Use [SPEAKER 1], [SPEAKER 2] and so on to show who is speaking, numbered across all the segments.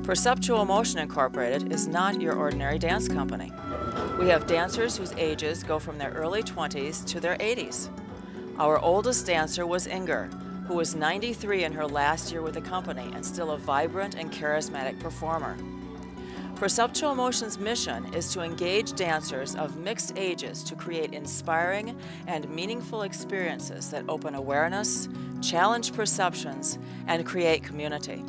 [SPEAKER 1] Perceptual Motion Incorporated is not your ordinary dance company. We have dancers whose ages go from their early 20s to their 80s. Our oldest dancer was Inger, who was 93 in her last year with the company and still a vibrant and charismatic performer. Perceptual Motion's mission is to engage dancers of mixed ages to create inspiring and meaningful experiences that open awareness, challenge perceptions, and create community.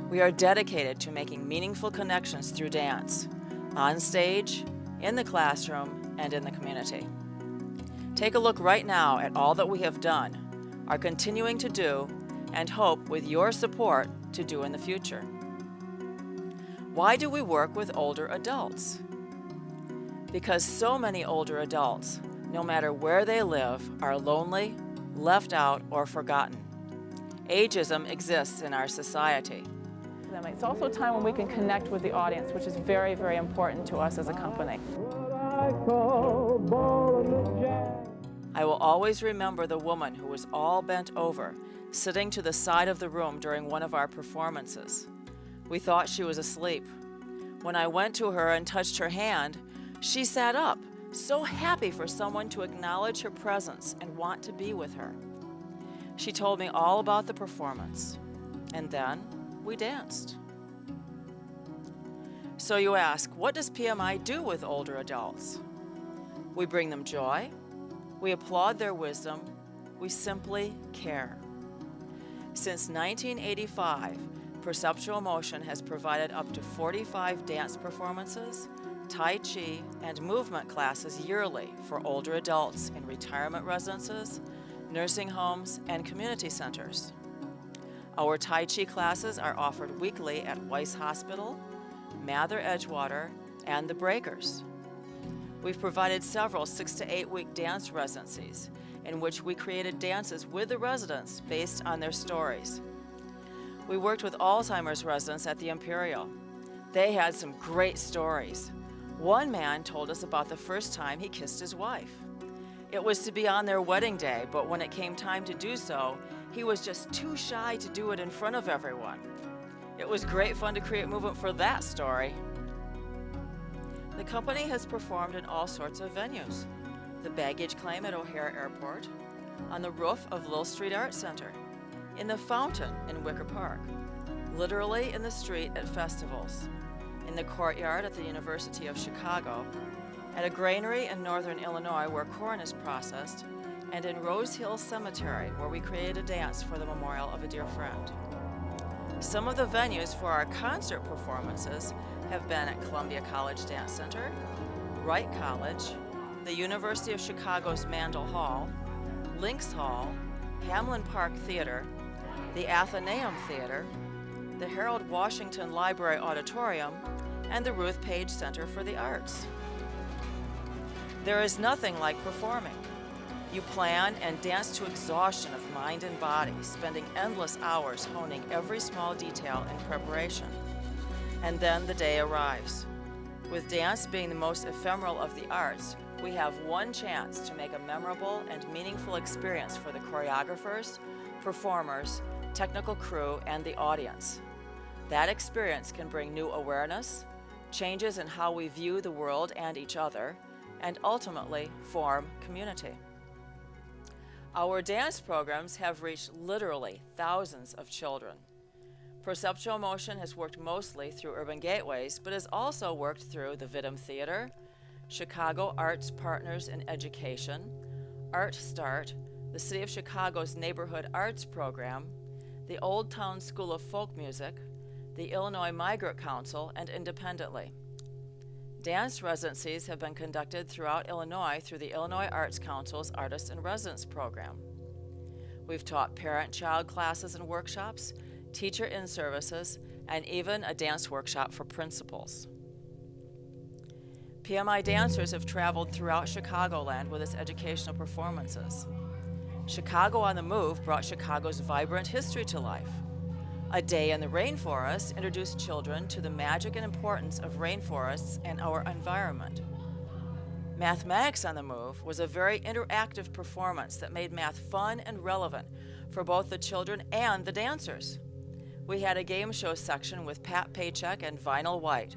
[SPEAKER 1] We are dedicated to making meaningful connections through dance, on stage, in the classroom, and in the community. Take a look right now at all that we have done, are continuing to do, and hope with your support to do in the future. Why do we work with older adults? Because so many older adults, no matter where they live, are lonely, left out, or forgotten. Ageism exists in our society.
[SPEAKER 2] It's also a time when we can connect with the audience, which is very, very important to us as a company.
[SPEAKER 1] I will always remember the woman who was all bent over, sitting to the side of the room during one of our performances. We thought she was asleep. When I went to her and touched her hand, she sat up, so happy for someone to acknowledge her presence and want to be with her. She told me all about the performance, and then we danced. So you ask, what does PMI do with older adults? We bring them joy, we applaud their wisdom, we simply care. Since 1985, Perceptual Motion has provided up to 45 dance performances, Tai Chi, and movement classes yearly for older adults in retirement residences, nursing homes, and community centers. Our Tai Chi classes are offered weekly at Weiss Hospital, Mather Edgewater, and the Breakers. We've provided several 6 to 8 week dance residencies in which we created dances with the residents based on their stories. We worked with Alzheimer's residents at the Imperial. They had some great stories. One man told us about the first time he kissed his wife. It was to be on their wedding day, but when it came time to do so, he was just too shy to do it in front of everyone. It was great fun to create movement for that story. The company has performed in all sorts of venues. The baggage claim at O'Hare Airport, on the roof of Lil Street Art Center, in the fountain in Wicker Park, literally in the street at festivals, in the courtyard at the University of Chicago, at a granary in northern Illinois where corn is processed, and in Rose Hill Cemetery where we created a dance for the memorial of a dear friend. Some of the venues for our concert performances have been at Columbia College Dance Center, Wright College, the University of Chicago's Mandel Hall, Lynx Hall, Hamlin Park Theater, the Athenaeum Theater, the Harold Washington Library Auditorium, and the Ruth Page Center for the Arts. There is nothing like performing. You plan and dance to exhaustion of mind and body, spending endless hours honing every small detail in preparation. And then the day arrives. With dance being the most ephemeral of the arts, we have one chance to make a memorable and meaningful experience for the choreographers, performers, technical crew, and the audience. That experience can bring new awareness, changes in how we view the world and each other, and ultimately form community. Our dance programs have reached literally thousands of children. Perceptual Motion has worked mostly through urban gateways, but has also worked through the Vidum Theater, Chicago Arts Partners in Education, Art Start, the City of Chicago's Neighborhood Arts Program, the Old Town School of Folk Music, the Illinois Migrant Council, and independently. Dance residencies have been conducted throughout Illinois through the Illinois Arts Council's Artist in Residence program. We've taught parent-child classes and workshops, teacher in-services, and even a dance workshop for principals. PMI dancers have traveled throughout Chicagoland with its educational performances. Chicago on the Move brought Chicago's vibrant history to life. A Day in the Rainforest introduced children to the magic and importance of rainforests and our environment. Mathematics on the Move was a very interactive performance that made math fun and relevant for both the children and the dancers. We had a game show section with Pat Paycheck and Vinyl White,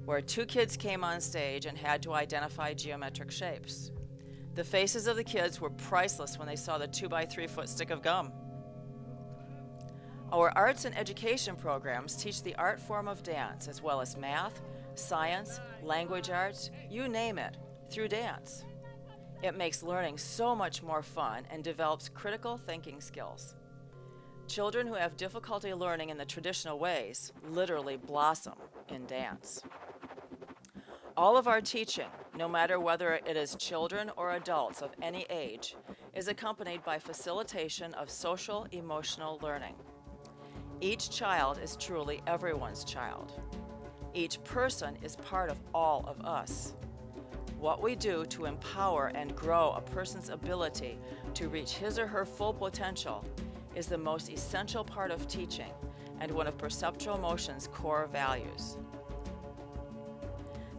[SPEAKER 1] where 2 kids came on stage and had to identify geometric shapes. The faces of the kids were priceless when they saw the 2x3-foot stick of gum. Our arts and education programs teach the art form of dance, as well as math, science, language arts, you name it, through dance. It makes learning so much more fun and develops critical thinking skills. Children who have difficulty learning in the traditional ways literally blossom in dance. All of our teaching, no matter whether it is children or adults of any age, is accompanied by facilitation of social emotional learning. Each child is truly everyone's child. Each person is part of all of us. What we do to empower and grow a person's ability to reach his or her full potential is the most essential part of teaching and one of Perceptual Motion's core values.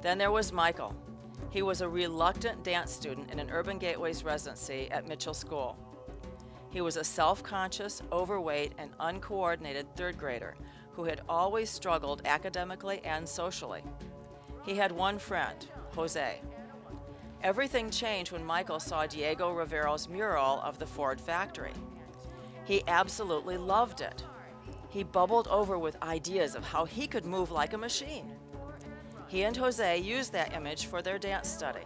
[SPEAKER 1] Then there was Michael. He was a reluctant dance student in an Urban Gateways residency at Mitchell School. He was a self-conscious, overweight, and uncoordinated 3rd grader who had always struggled academically and socially. He had one friend, Jose. Everything changed when Michael saw Diego Rivero's mural of the Ford factory. He absolutely loved it. He bubbled over with ideas of how he could move like a machine. He and Jose used that image for their dance study.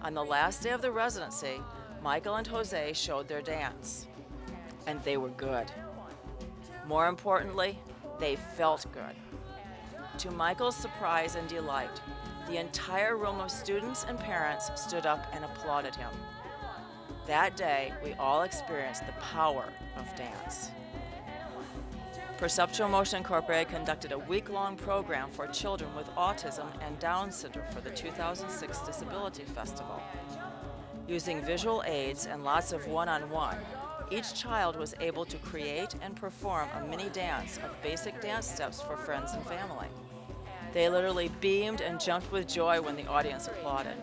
[SPEAKER 1] On the last day of the residency, Michael and Jose showed their dance, and they were good. More importantly, they felt good. To Michael's surprise and delight, the entire room of students and parents stood up and applauded him. That day, we all experienced the power of dance. Perceptual Motion Incorporated conducted a week-long program for children with autism and Down syndrome for the 2006 Disability Festival. Using visual aids and lots of one-on-one, each child was able to create and perform a mini dance of basic dance steps for friends and family. They literally beamed and jumped with joy when the audience applauded.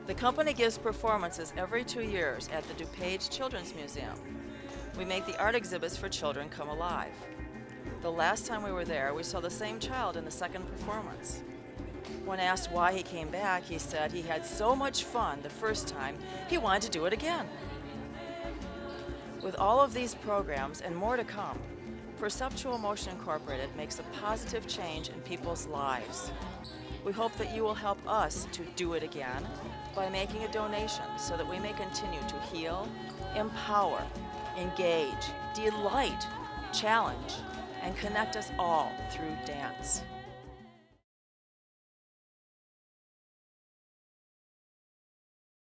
[SPEAKER 1] The company gives performances every 2 years at the DuPage Children's Museum. We make the art exhibits for children come alive. The last time we were there, we saw the same child in the second performance. When asked why he came back, he said he had so much fun the first time, he wanted to do it again. With all of these programs and more to come, Perceptual Motion Incorporated makes a positive change in people's lives. We hope that you will help us to do it again by making a donation so that we may continue to heal, empower, engage, delight, challenge, and connect us all through dance.